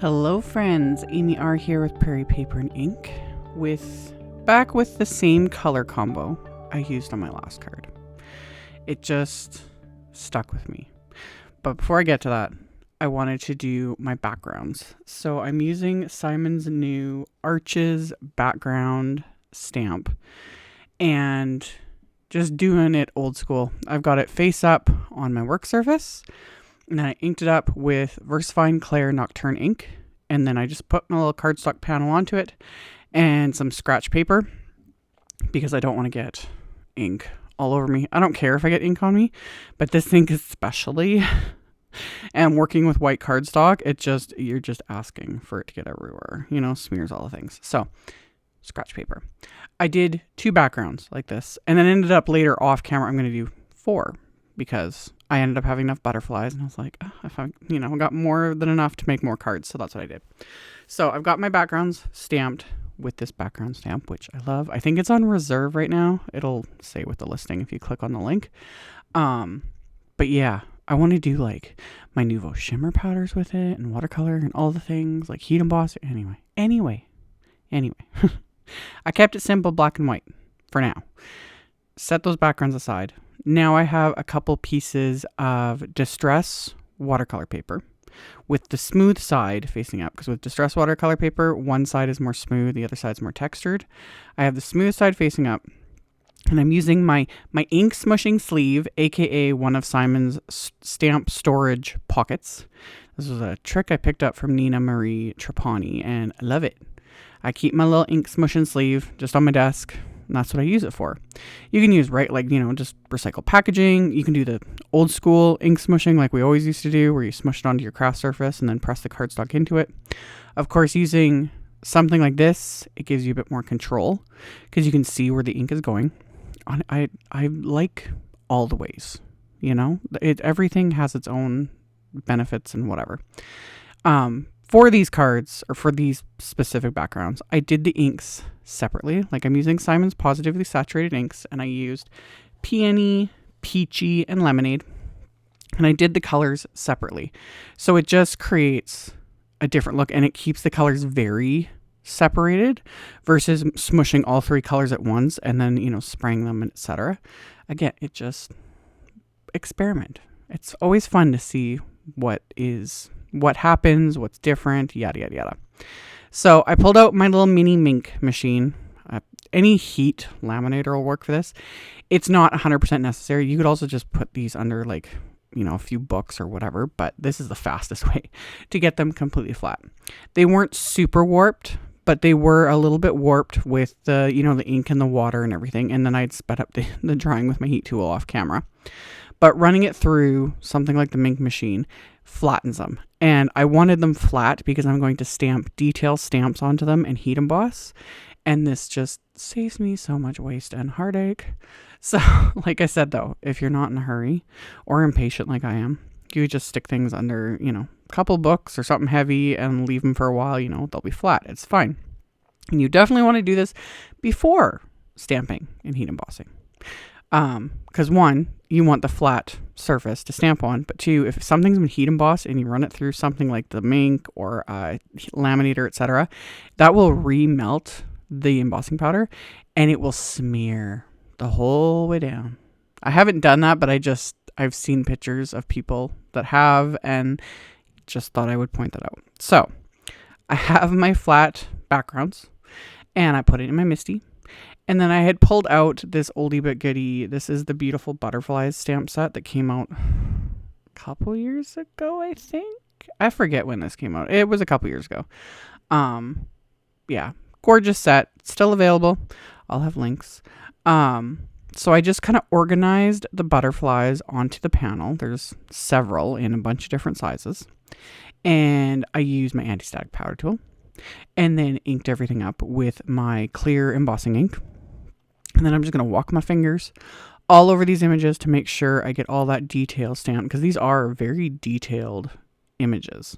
Hello friends, AmyR here with Prairie Paper and Ink, back with the same color combo I used on my last card. It just stuck with me. But before I get to that, I wanted to do my backgrounds. So I'm using Simon's new Arches background stamp and just doing it old school. I've got it face up on my work surface. And then I inked it up with VersaFine Clair NOCTURNE ink. And then I just put my little cardstock panel onto it and some scratch paper because I don't want to get ink all over me. I don't care if I get ink on me, but this ink especially. And working with white cardstock, you're just asking for it to get everywhere. You know, smears all the things. So, scratch paper. I did 2 backgrounds like this. And then ended up later off camera, I'm going to do 4. Because I ended up having enough butterflies and I was like, I got more than enough to make more cards. So that's what I did. So I've got my backgrounds stamped with this background stamp, which I love. I think it's on reserve right now. It'll say with the listing if you click on the link. But yeah, I want to do like my Nouveau shimmer powders with it and watercolor and all the things like heat emboss. Anyway, I kept it simple, black and white for now. Set those backgrounds aside. Now I have a couple pieces of Distress watercolor paper with the smooth side facing up, because with Distress watercolor paper, one side is more smooth, the other side is more textured. I have the smooth side facing up, and I'm using my ink smooshing sleeve, aka one of Simon's stamp storage pockets. This was a trick I picked up from Nina Marie Trapani, and I love it. I keep my little ink smooshing sleeve just on my desk. And that's what I use it for. You can use, just recycled packaging. You can do the old school ink smooshing like we always used to do, where you smush it onto your craft surface and then press the cardstock into it. Of course, using something like this, it gives you a bit more control because you can see where the ink is going. I like all the ways, everything has its own benefits and whatever. For these cards, or for these specific backgrounds, I did the inks separately. Like I'm using Simon's Pawsitively saturated inks, and I used PEONY, PEACHY, and Lemonade. And I did the colors separately. So it just creates a different look, and it keeps the colors very separated versus smushing all 3 colors at once and then, spraying them, etc. Again, it just experiment. It's always fun to see what happens, what's different, yada, yada, yada. So I pulled out my little mini MINC machine. Any heat laminator will work for this. It's not 100% necessary. You could also just put these under a few books or whatever, but this is the fastest way to get them completely flat. They weren't super warped, but they were a little bit warped with the ink and the water and everything. And then I'd sped up the drying with my heat tool off camera. But running it through something like the MINC machine flattens them. And I wanted them flat because I'm going to stamp detail stamps onto them and heat emboss. And this just saves me so much waste and heartache. So, like I said, though, if you're not in a hurry or impatient like I am, you just stick things under, a couple books or something heavy and leave them for a while, they'll be flat. It's fine. And you definitely want to do this before stamping and heat embossing. Because 1, you want the flat surface to stamp on, but 2, if something's been heat embossed and you run it through something like the MINC or laminator, etc., that will remelt the embossing powder and it will smear the whole way down. I haven't done that, but I've seen pictures of people that have, and just thought I would point that out. So I have my flat backgrounds and I put it in my MISTI. And then I had pulled out this oldie but goodie. This is the Beautiful Butterflies stamp set that came out a couple years ago, I think. I forget when this came out. It was a couple years ago. Yeah, gorgeous set. Still available. I'll have links. So I just kind of organized the butterflies onto the panel. There's several in a bunch of different sizes. And I used my anti-static powder tool. And then inked everything up with my clear embossing ink. And then I'm just going to walk my fingers all over these images to make sure I get all that detail stamped, because these are very detailed images.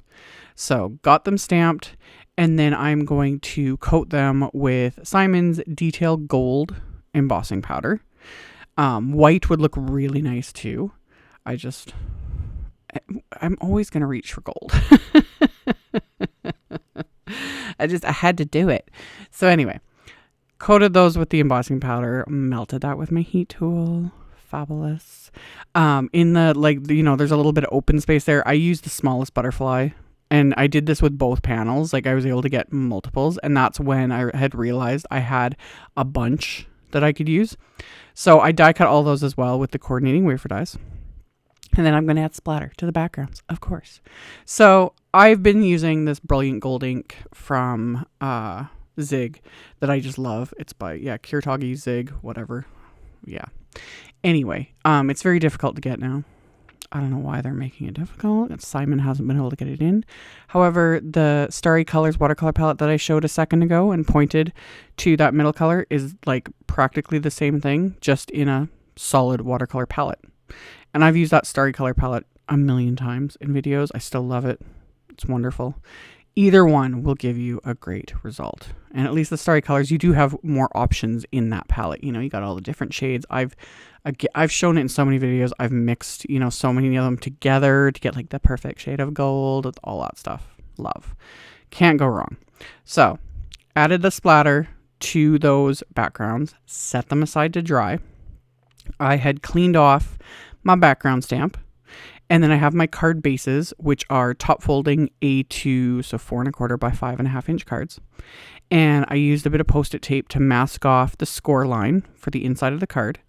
So got them stamped, and then I'm going to coat them with Simon's Detail Gold embossing powder. White would look really nice too. I'm always going to reach for gold. I had to do it. So anyway, coated those with the embossing powder, melted that with my heat tool. Fabulous. In the, like, you know, there's a little bit of open space there. I used the smallest butterfly, and I did this with both panels. Like, I was able to get multiples, and that's when I had realized I had a bunch that I could use. So I die cut all those as well with the coordinating wafer dies. And then I'm going to add splatter to the backgrounds, of course. So I've been using this brilliant gold ink from Zig that I just love. It's by, Kirtagi Zig, whatever. Yeah. Anyway, it's very difficult to get now. I don't know why they're making it difficult. Simon hasn't been able to get it in. However, the Starry Colors watercolor palette that I showed a second ago and pointed to that middle color is like practically the same thing, just in a solid watercolor palette. And I've used that Starry Color palette a million times in videos. I still love it. It's wonderful. Either one will give you a great result. And at least the Starry Colors, you do have more options in that palette. You know, you got all the different shades. I've shown it in so many videos. I've mixed, you know, so many of them together to get like the perfect shade of gold with all that stuff. Love. Can't go wrong. So, added the splatter to those backgrounds, set them aside to dry. I had cleaned off my background stamp. And then I have my card bases, which are top folding A2, so 4 1/4 by 5 1/2 inch cards. And I used a bit of Post-it tape to mask off the score line for the inside of the card.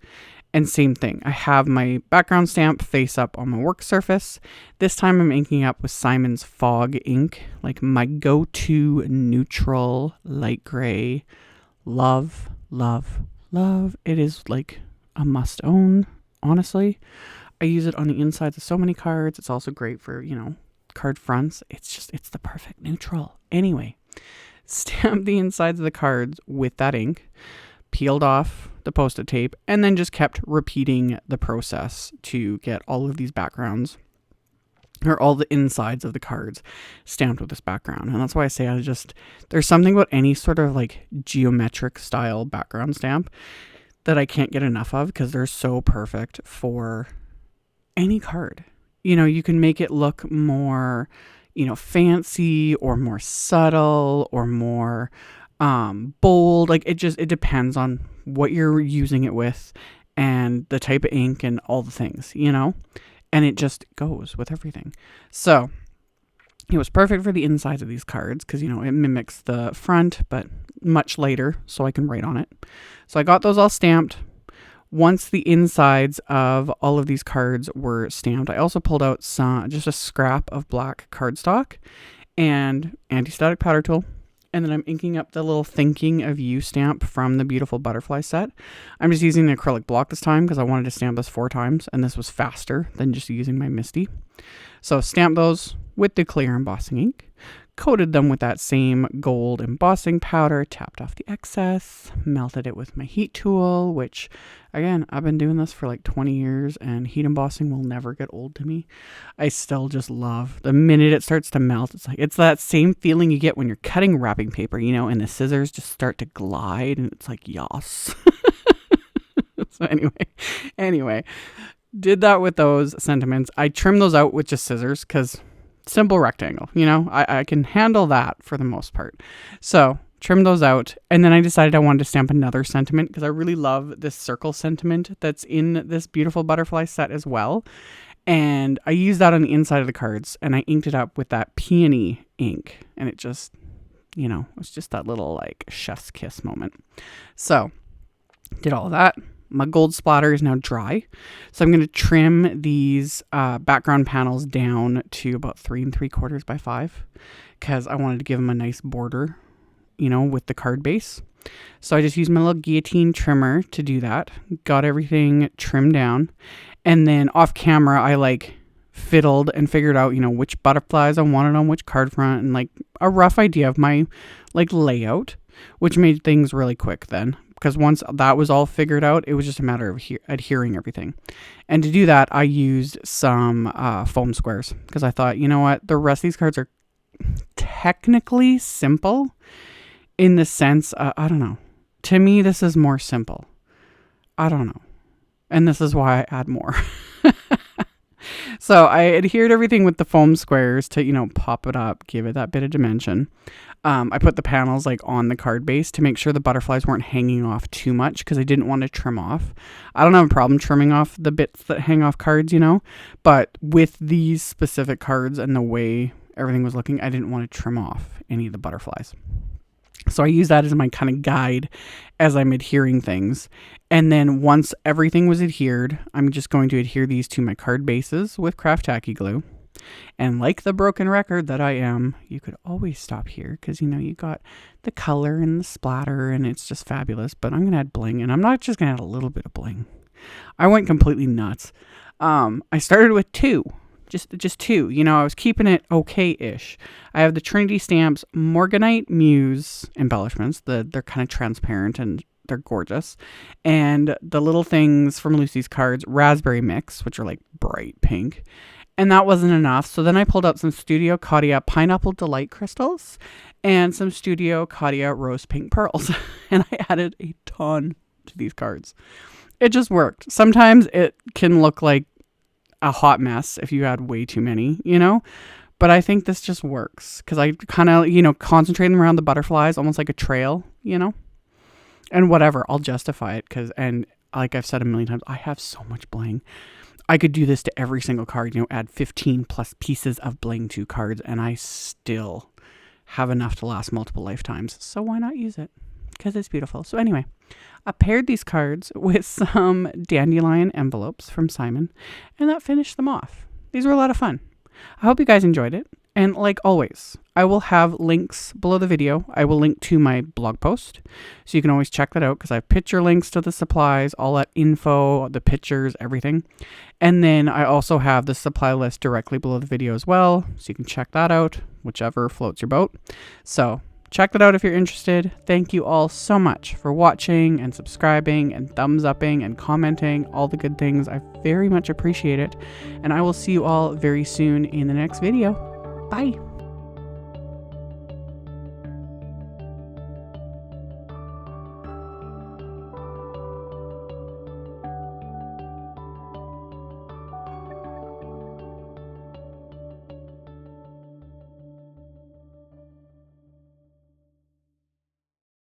And same thing, I have my background stamp face up on my work surface. This time I'm inking up with Simon's Fog ink, like my go-to neutral light gray. Love, love, love. It is like a must own, honestly. I use it on the insides of so many cards. It's also great for, you know, card fronts. It's the perfect neutral. Anyway, stamped the insides of the cards with that ink, peeled off the Post-it tape, and then just kept repeating the process to get all of these backgrounds, or all the insides of the cards stamped with this background. And that's why I say there's something about any sort of like geometric style background stamp that I can't get enough of, because they're so perfect for any card. You know, you can make it look more, you know, fancy or more subtle or more bold. Like it depends on what you're using it with and the type of ink and all the things, you know, and it just goes with everything. So it was perfect for the insides of these cards because, you know, it mimics the front, but much lighter, so I can write on it. So I got those all stamped. Once the insides of all of these cards were stamped, I also pulled out just a scrap of black cardstock and anti-static powder tool. And then I'm inking up the little Thinking of You stamp from the Beautiful Butterfly set. I'm just using an acrylic block this time because I wanted to stamp this 4 times, and this was faster than just using my MISTI. So stamp those with the Clair embossing ink. Coated them with that same gold embossing powder, tapped off the excess, melted it with my heat tool, which, again, I've been doing this for like 20 years, and heat embossing will never get old to me. I still just love the minute it starts to melt. It's that same feeling you get when you're cutting wrapping paper, you know, and the scissors just start to glide, and it's like, yas. So anyway, did that with those sentiments. I trimmed those out with just scissors because simple rectangle, you know, I can handle that for the most part. So trimmed those out, and then I decided I wanted to stamp another sentiment because I really love this circle sentiment that's in this Beautiful Butterfly set as well. And I used that on the inside of the cards, and I inked it up with that PEONY ink, and it just, you know, it's just that little like chef's kiss moment. So did all of that. My gold splatter is now dry. So I'm going to trim these background panels down to about 3 3/4 by 5 because I wanted to give them a nice border, you know, with the card base. So I just used my little guillotine trimmer to do that. Got everything trimmed down. And then off camera, I like fiddled and figured out, you know, which butterflies I wanted on which card front and like a rough idea of my like layout, which made things really quick then. Because once that was all figured out, it was just a matter of adhering everything. And to do that, I used some foam squares. Because I thought, you know what? The rest of these cards are technically simple in the sense, I don't know. To me, this is more simple. I don't know. And this is why I add more. So I adhered everything with the foam squares to, you know, pop it up, give it that bit of dimension. I put the panels like on the card base to make sure the butterflies weren't hanging off too much because I didn't want to trim off. I don't have a problem trimming off the bits that hang off cards, you know, but with these specific cards and the way everything was looking, I didn't want to trim off any of the butterflies. So I use that as my kind of guide as I'm adhering things. And then once everything was adhered, I'm just going to adhere these to my card bases with craft tacky glue. And like the broken record that I am, you could always stop here because, you know, you got the color and the splatter and it's just fabulous. But I'm going to add bling, and I'm not just going to add a little bit of bling. I went completely nuts. I started with two. Just two. You know, I was keeping it okay-ish. I have the Trinity Stamps Morganite Muse embellishments. They're kind of transparent and they're gorgeous. And the little things from Lucy's cards, Raspberry Mix, which are like bright pink. And that wasn't enough. So then I pulled out some Studio Caudia Pineapple Delight crystals and some Studio Caudia Rose Pink Pearls. And I added a ton to these cards. It just worked. Sometimes it can look like a hot mess if you add way too many, you know, but I think this just works because I kind of, you know, concentrate them around the butterflies, almost like a trail, you know, and whatever, I'll justify it because, and like I've said a million times, I have so much bling. I could do this to every single card, you know, add 15 plus pieces of bling to cards and I still have enough to last multiple lifetimes. So why not use it? Because it's beautiful. So anyway, I paired these cards with some dandelion envelopes from Simon, and that finished them off. These were a lot of fun. I hope you guys enjoyed it. And like always, I will have links below the video. I will link to my blog post, so you can always check that out because I have picture links to the supplies, all that info, the pictures, everything. And then I also have the supply list directly below the video as well, so you can check that out, whichever floats your boat. So check that out if you're interested. Thank you all so much for watching and subscribing and thumbs upping and commenting, all the good things. I very much appreciate it. And I will see you all very soon in the next video. Bye.